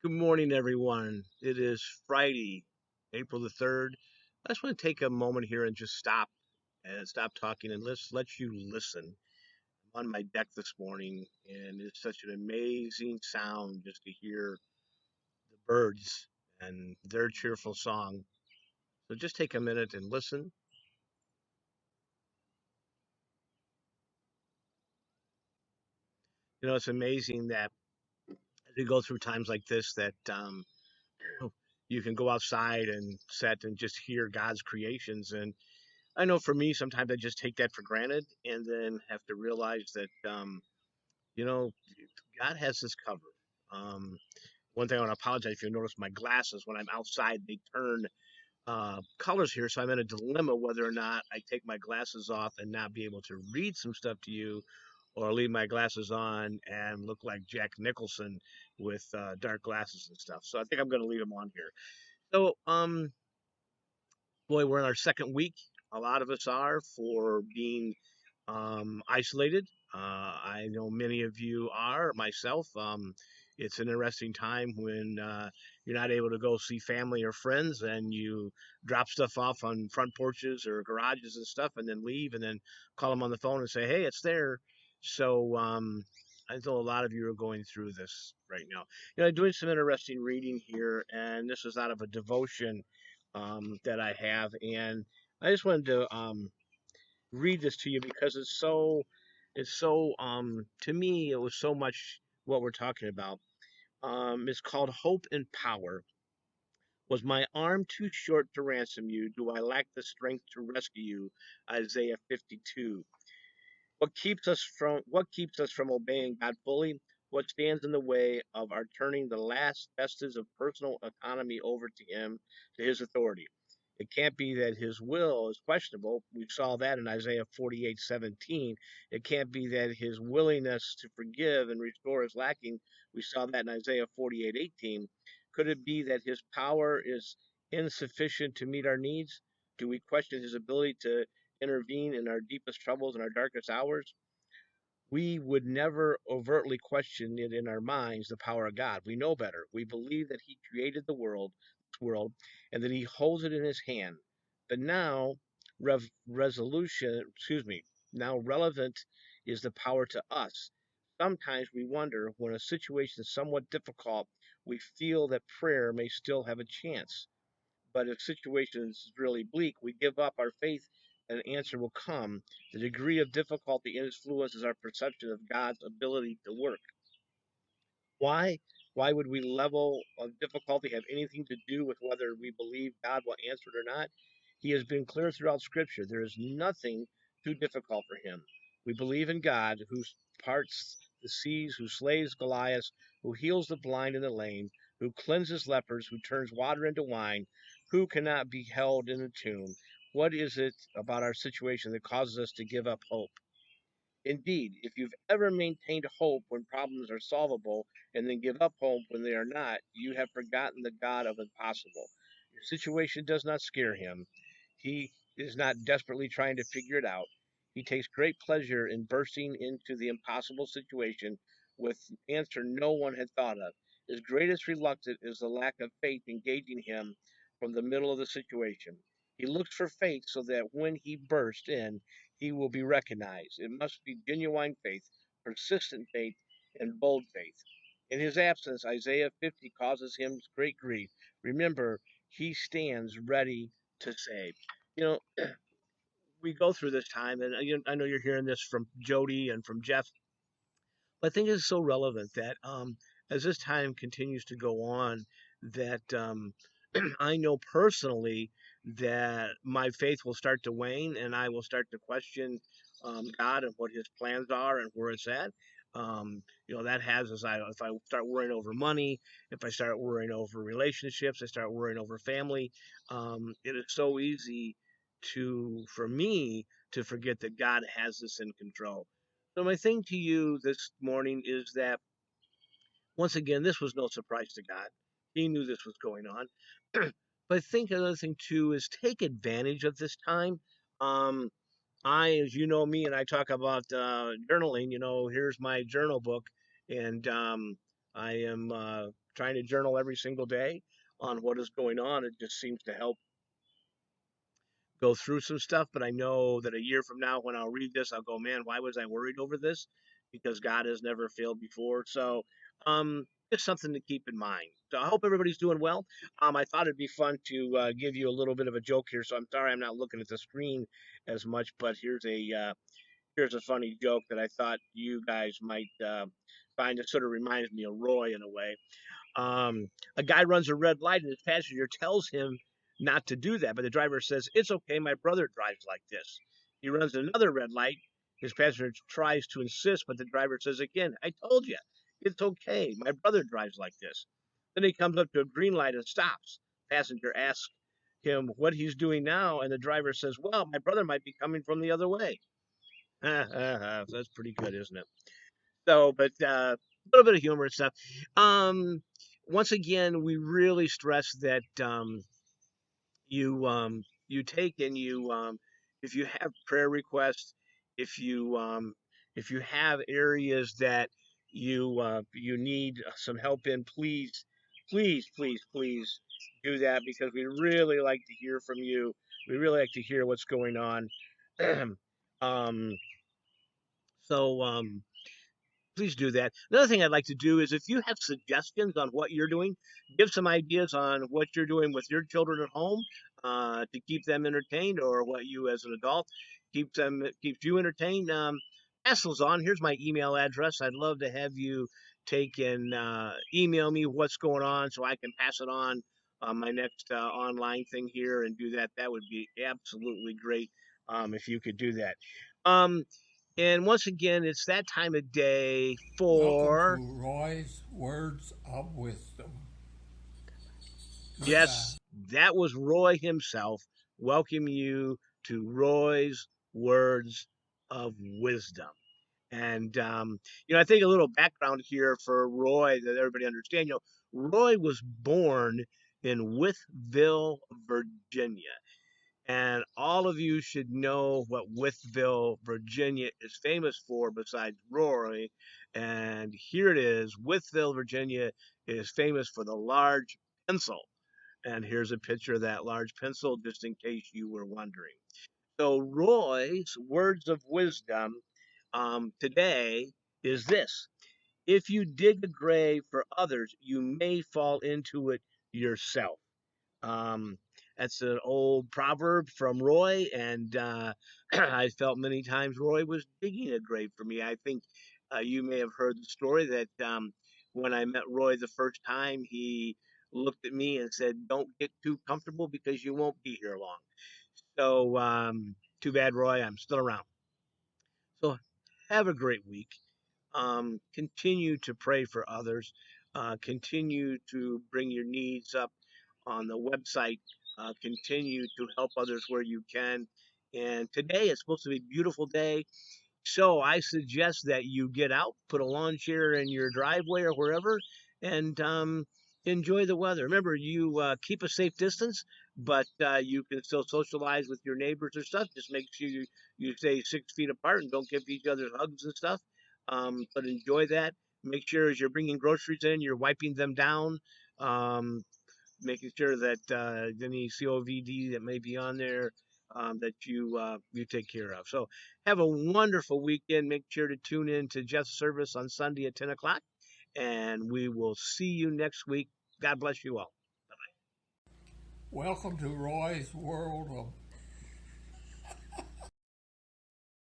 Good morning, everyone. It is Friday, April the 3rd. I just want to take a moment here and just stop talking and let you listen. I'm on my deck this morning, and it's such an amazing sound just to hear the birds and their cheerful song. So just take a minute and listen. It's amazing that as we go through times like this, that you can go outside and sit and just hear God's creations. And I know for me, sometimes I just take that for granted and then have to realize that, you know, God has this covered. Um, One thing I want to apologize if you notice my glasses when I'm outside, they turn colors here. So I'm in a dilemma whether or not I take my glasses off and not be able to read some stuff to you or leave my glasses on and look like Jack Nicholson with dark glasses and stuff. So I think I'm going to leave them on here. So, boy, we're in our second week. A lot of us are for being isolated. I know many of you are, myself. It's an interesting time when you're not able to go see family or friends and you drop stuff off on front porches or garages and stuff and then leave and then call them on the phone and say, hey, it's there. So I know a lot of you are going through this right now. I'm doing some interesting reading here, and this is out of a devotion that I have. And I just wanted to read this to you because it's so to me it was so much what we're talking about. It's called Hope and Power. Was my arm too short to ransom you? Do I lack the strength to rescue you? Isaiah 52. What keeps us from obeying God fully? What stands in the way of our turning the last vestige of personal autonomy over to Him, to His authority? It can't be that His will is questionable. We saw that in Isaiah 48:17. It can't be that His willingness to forgive and restore is lacking. We saw that in Isaiah 48:18. Could it be that His power is insufficient to meet our needs? Do we question His ability to intervene in our deepest troubles and our darkest hours? We would never overtly question it in our minds, the power of God. We know better. We believe that He created the world, and that He holds it in His hand. But now, now relevant is the power to us. Sometimes we wonder when a situation is somewhat difficult, we feel that prayer may still have a chance. But if situations really bleak, we give up our faith and an answer will come. The degree of difficulty influences our perception of God's ability to work. Why? Why would we level of difficulty have anything to do with whether we believe God will answer it or not? He has been clear throughout Scripture. There is nothing too difficult for him. We believe in God who parts the seas, who slays Goliath, who heals the blind and the lame, who cleanses lepers, who turns water into wine, who cannot be held in a tomb. What is it about our situation that causes us to give up hope? Indeed, if you've ever maintained hope when problems are solvable and then give up hope when they are not, you have forgotten the God of impossible. Your situation does not scare him. He is not desperately trying to figure it out. He takes great pleasure in bursting into the impossible situation with an answer no one had thought of. His greatest reluctance is the lack of faith engaging him from the middle of the situation. He looks for faith so that when he bursts in, he will be recognized. It must be genuine faith, persistent faith, and bold faith. In his absence, Isaiah 50 causes him great grief. Remember, he stands ready to save. You know, we go through this time, and I know you're hearing this from Jody and from Jeff, but I think it's so relevant that as this time continues to go on, that I know personally that my faith will start to wane, and I will start to question God and what His plans are and where it's at. That has as if I start worrying over money, if I start worrying over relationships, I start worrying over family. It is so easy for me to forget that God has this in control. So my thing to you this morning is that once again, this was no surprise to God. He knew this was going on. But I think another thing too is take advantage of this time. Um, as you know me, and I talk about journaling. Here's my journal book, and I am trying to journal every single day on what is going on. It just seems to help go through some stuff. But I know that a year from now, when I'll read this, I'll go, man, why was I worried over this? Because God has never failed before. So, just something to keep in mind. So I hope everybody's doing well. I thought it'd be fun to give you a little bit of a joke here. So I'm sorry I'm not looking at the screen as much, but here's a funny joke that I thought you guys might find. It sort of reminds me of Roy in a way. Um, a guy runs a red light and his passenger tells him not to do that, but the driver says, "It's okay, my brother drives like this." He runs another red light. His passenger tries to insist, but the driver says again, "I told you, it's okay, my brother drives like this." Then he comes up to a green light and stops. Passenger asks him what he's doing now, and the driver says, "Well, my brother might be coming from the other way." That's pretty good, isn't it? So, but a little bit of humor and stuff. Um, Once again, we really stress that you take and you if you have prayer requests, if you um, if you have areas that you need some help in, please do that because we really like to hear from you. We really like to hear what's going on. um, so please do that. Another thing I'd like to do is if you have suggestions on what you're doing, give some ideas on what you're doing with your children at home to keep them entertained, or what you as an adult keeps you entertained. Pass those on. Here's my email address. I'd love to have you take and email me what's going on so I can pass it on my next online thing here and do that. That would be absolutely great if you could do that. Um, and once again, it's that time of day Welcome for, to Roy's Words of Wisdom. Goodbye. yes, that was Roy himself. Welcome you to Roy's Words of Wisdom. And, I think a little background here for Roy that everybody understand. Roy was born in Wytheville, Virginia. And all of you should know what Wytheville, Virginia is famous for besides Roy. And here it is. Wytheville, Virginia is famous for the large pencil. And here's a picture of that large pencil just in case you were wondering. So Roy's words of wisdom today is this. If you dig a grave for others, you may fall into it yourself. Um, that's an old proverb from Roy, and I felt many times Roy was digging a grave for me. I think you may have heard the story that when I met Roy the first time, he looked at me and said, "Don't get too comfortable because you won't be here long." So, too bad, Roy. I'm still around. So, have a great week. Continue to pray for others. Continue to bring your needs up on the website. Continue to help others where you can. And today is supposed to be a beautiful day. So I suggest that you get out, put a lawn chair in your driveway or wherever, and enjoy the weather. Remember, you keep a safe distance, but you can still socialize with your neighbors or stuff. Just make sure you stay 6 feet apart and don't give each other hugs and stuff. But enjoy that. Make sure as you're bringing groceries in, you're wiping them down. Um, Making sure that any COVID that may be on there that you take care of. So have a wonderful weekend. Make sure to tune in to Jeff's service on Sunday at 10 o'clock, and we will see you next week. God bless you all. Welcome to Roy's World of